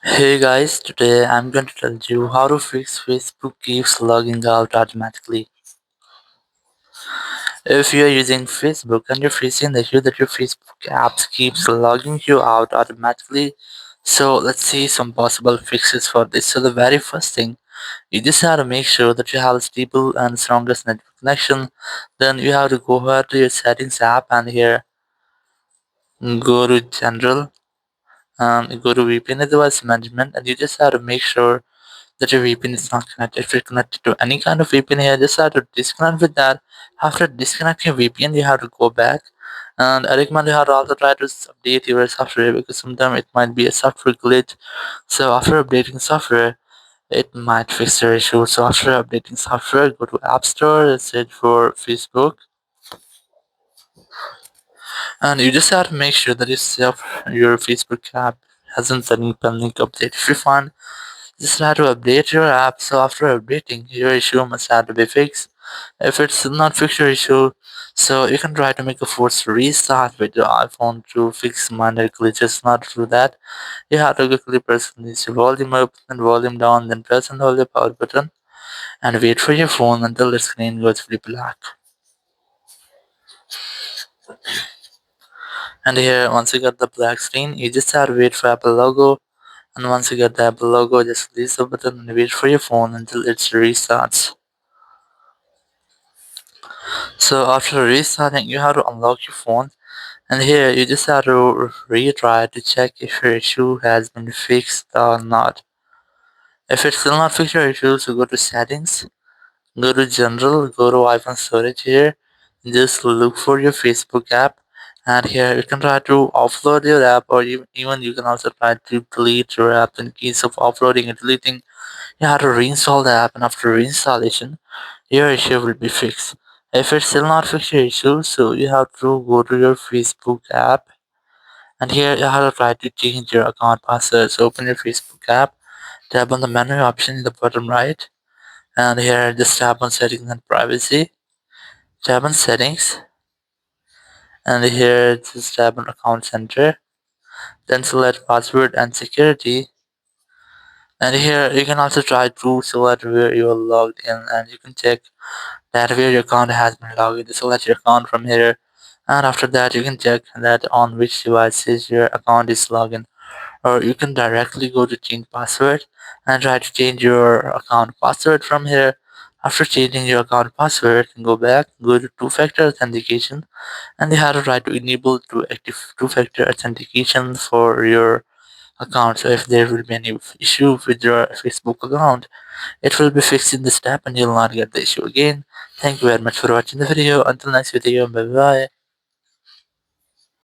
Hey guys, today I'm going to tell you how to fix Facebook keeps logging out automatically. If you are using Facebook and you're facing the issue that your Facebook apps keeps logging you out automatically, so let's see some possible fixes for this. So the very first thing, you just have to make sure that you have a stable and strongest network connection. Then you have to go over to your settings app and here go to general and go to VPN device management, and you just have to make sure that your VPN is not connected. If you're connected to any kind of VPN here, just have to disconnect with that. After disconnecting your VPN, you have to go back. And I recommend you have to also try to update your software because sometimes it might be a software glitch. So after updating software, it might fix your issue. So after updating software, go to App Store, search for Facebook, and you just have to make sure that your Facebook app hasn't any pending update. If you find just try to update your app, so after updating, your issue must have to be fixed. If it's still not fixed your issue, so you can try to make a forced restart with your iPhone to fix minor glitches. Not through that, you have to quickly press this volume up and volume down, then press and hold the power button and wait for your phone until the screen goes fully black. And here, once you get the black screen, you just have to wait for Apple logo. And once you get the Apple logo, just release the button and wait for your phone until it restarts. So after restarting, you have to unlock your phone, and here you just have to retry to check if your issue has been fixed or not. If it's still not fixed your issue, so go to settings, go to general, go to iPhone storage here, just look for your Facebook app, and here you can try to offload your app, or even you can also try to delete your app. In case of offloading and deleting, you have to reinstall the app, and after reinstallation your issue will be fixed. If it's still not fixed your issue, so you have to go to your Facebook app, and here you have to try to change your account password. So open your Facebook app, tap on the menu option in the bottom right, and here just tap on settings and privacy, tap on settings, and here just tap on account center, then select password and security, and here you can also try to select where you are logged in, and you can check that where your account has been logged in. Select your account from here, and after that you can check that on which devices your account is logged in, or you can directly go to change password and try to change your account password from here. After changing your account password, go back, go to two-factor authentication, and you have to try to enable to active two-factor authentication for your account. So if there will be any issue with your Facebook account, it will be fixed in this step and you'll not get the issue again. Thank you very much for watching the video. Until next video, bye bye.